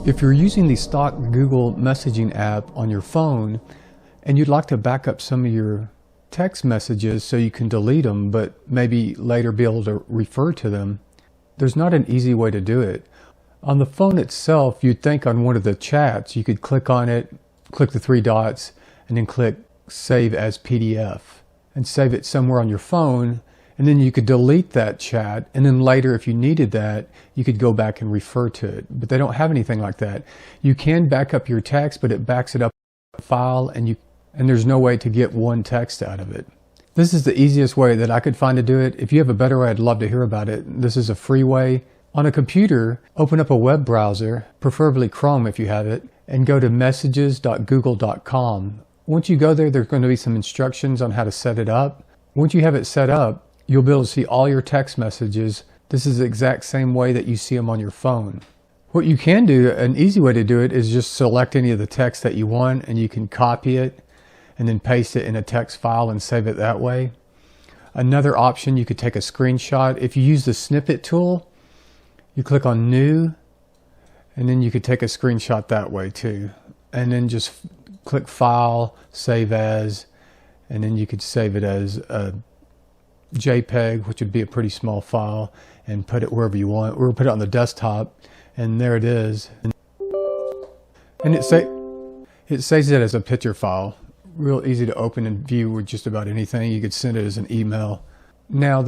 If you're using the stock Google messaging app on your phone and you'd like to back up some of your text messages so you can delete them but maybe later be able to refer to them, there's not an easy way to do it. On the phone itself, you'd think on one of the chats you could click on it, click the three dots, and then click Save as PDF and save it somewhere on your phone, and then you could delete that chat, and then later if you needed that you could go back and refer to it. But they don't have anything like that. You can back up your text, but it backs it up a file, and there's no way to get one text out of it. This is the easiest way that I could find to do it. If you have a better way, I'd love to hear about it. This is a free way. On a computer, open up a web browser, preferably Chrome if you have it, and go to messages.google.com. Once you go there, there's going to be some instructions on how to set it up. Once you have it set up, you'll be able to see all your text messages. This is the exact same way that you see them on your phone. What you can do, an easy way to do it, is just select any of the text that you want, and you can copy it and then paste it in a text file and save it that way. Another option, you could take a screenshot. If you use the snippet tool, you click on New, and then you could take a screenshot that way too. And then just click File, Save As, and then you could save it as a JPEG, which would be a pretty small file, and put it wherever you want. Or put it on the desktop, and there it is. And it saves it as a picture file. Real easy to open and view with just about anything. You could send it as an email. Now,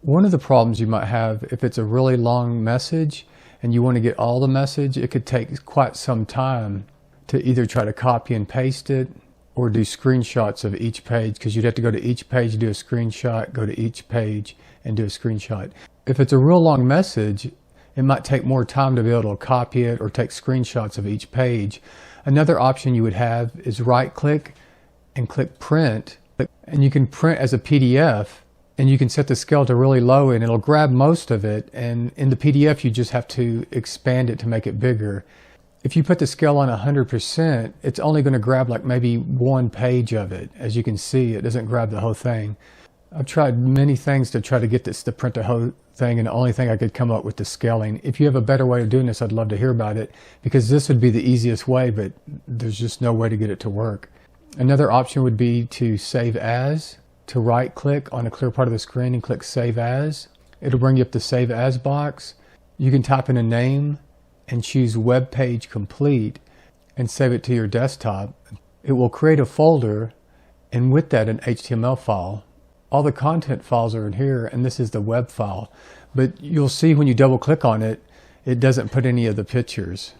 one of the problems you might have, if it's a really long message and you want to get all the message, it could take quite some time to either try to copy and paste it or do screenshots of each page, because you'd have to go to each page, do a screenshot, go to each page and do a screenshot. If it's a real long message, it might take more time to be able to copy it or take screenshots of each page. Another option you would have is right-click and click Print, and you can print as a PDF, and you can set the scale to really low and it'll grab most of it, and in the PDF you just have to expand it to make it bigger. If you put the scale on 100%, it's only going to grab like maybe one page of it. As you can see, it doesn't grab the whole thing. I've tried many things to try to get this to print the whole thing, and the only thing I could come up with the scaling. If you have a better way of doing this, I'd love to hear about it, because this would be the easiest way, but there's just no way to get it to work. Another option would be to save as, to right click on a clear part of the screen and click Save As. It'll bring you up the Save As box. You can type in a name and choose Web Page Complete and save it to your desktop. It will create a folder, and with that an HTML file. All the content files are in here, and this is the web file. But you'll see when you double click on it, it doesn't put any of the pictures.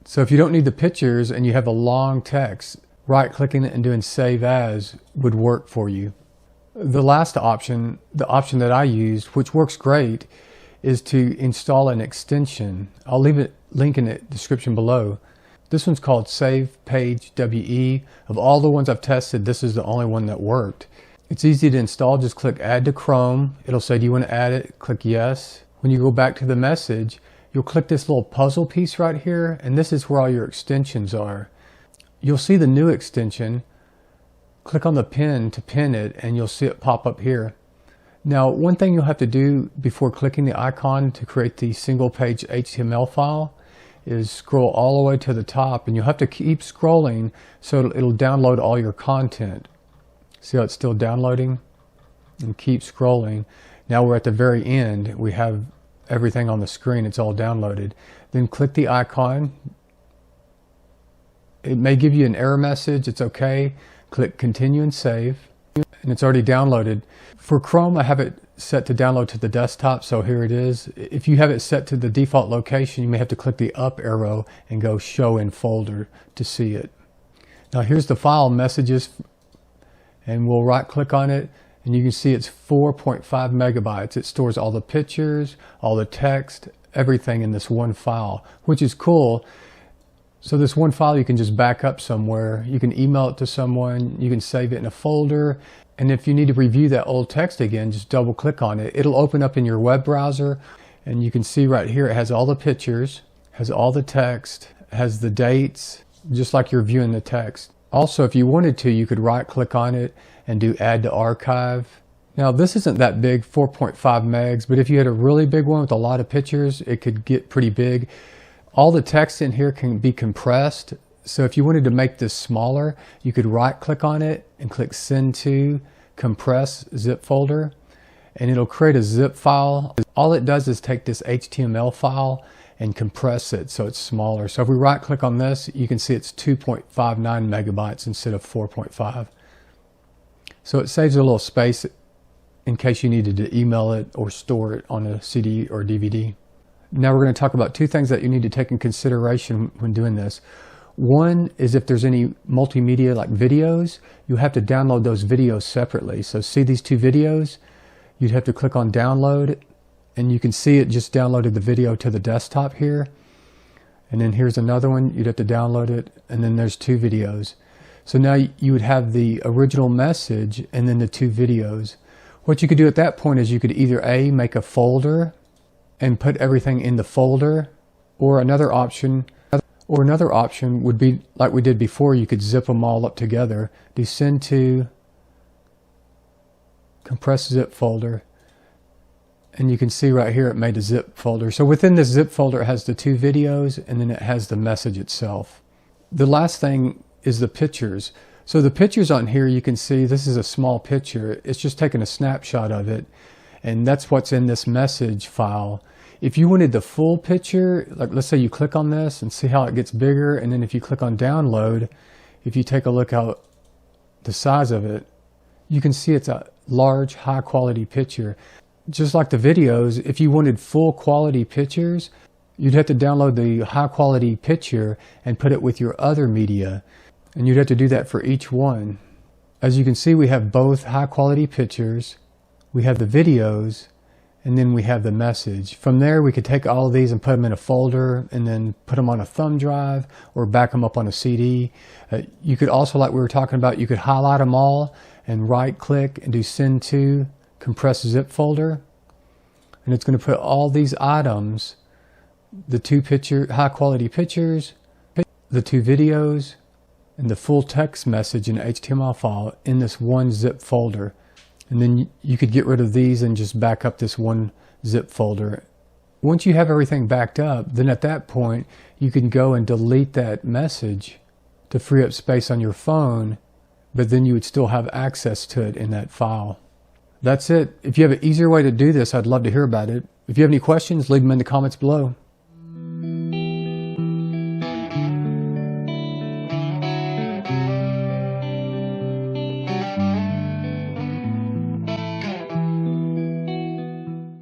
So if you don't need the pictures and you have a long text, right-clicking it and doing Save As would work for you. The last option, the option that I used, which works great, is to install an extension. I'll leave a link in the description below. This one's called Save Page WE. Of all the ones I've tested, this is the only one that worked. It's easy to install. Just click Add to Chrome. It'll say, do you want to add it? Click Yes. When you go back to the message, you'll click this little puzzle piece right here, and this is where all your extensions are. You'll see the new extension. Click on the pin to pin it, and you'll see it pop up here. Now, one thing you'll have to do before clicking the icon to create the single page HTML file is scroll all the way to the top, and you'll have to keep scrolling so it'll download all your content. See how it's still downloading? And keep scrolling. Now we're at the very end. We have everything on the screen. It's all downloaded. Then click the icon. It may give you an error message. It's okay. Click Continue and Save, and it's already downloaded. For Chrome, I have it set to download to the desktop, so here it is. If you have it set to the default location, you may have to click the up arrow and go Show in Folder to see it. Now here's the file, Messages, and we'll right click on it, and you can see it's 4.5 megabytes. It stores all the pictures, all the text, everything in this one file, which is cool. So this one file you can just back up somewhere. You can email it to someone, you can save it in a folder, and if you need to review that old text again, just double click on it. It'll open up in your web browser, and you can see right here it has all the pictures, has all the text, has the dates, just like you're viewing the text. Also, if you wanted to, you could right click on it and do Add to Archive. Now this isn't that big, 4.5 megs, but if you had a really big one with a lot of pictures, it could get pretty big. All the text in here can be compressed. So if you wanted to make this smaller, you could right click on it and click Send to Compress Zip Folder, and it'll create a zip file. All it does is take this HTML file and compress it so it's smaller. So if we right click on this, you can see it's 2.59 megabytes instead of 4.5. So it saves a little space in case you needed to email it or store it on a CD or DVD. Now we're going to talk about two things that you need to take in consideration when doing this. One is if there's any multimedia like videos, you have to download those videos separately. So see these two videos, you'd have to click on download, and you can see it just downloaded the video to the desktop here. And then here's another one, you'd have to download it, and then there's two videos. So now you would have the original message and then the two videos. What you could do at that point is you could either A, make a folder and put everything in the folder, or another option would be like we did before. You could zip them all up together. Do Send to Compress Zip Folder, and you can see right here it made a zip folder. So within this zip folder it has the two videos, and then it has the message itself. The last thing is the pictures. So the pictures on here, you can see this is a small picture. It's just taking a snapshot of it, and that's what's in this message file. If you wanted the full picture, like let's say you click on this and see how it gets bigger, and then if you click on download, if you take a look at the size of it, you can see it's a large, high quality picture. Just like the videos, if you wanted full quality pictures, you'd have to download the high quality picture and put it with your other media. And you'd have to do that for each one. As you can see, we have both high quality pictures, we have the videos, and then we have the message. From there, we could take all of these and put them in a folder and then put them on a thumb drive or back them up on a CD. You could also, like we were talking about, you could highlight them all and right click and do Send to Compress Zip Folder. And it's going to put all these items, the two high quality pictures, the two videos, and the full text message in HTML file in this one zip folder. And then you could get rid of these and just back up this one zip folder. Once you have everything backed up, then at that point you can go and delete that message to free up space on your phone, but then you would still have access to it in that file. That's it. If you have an easier way to do this, I'd love to hear about it. If you have any questions, leave them in the comments below.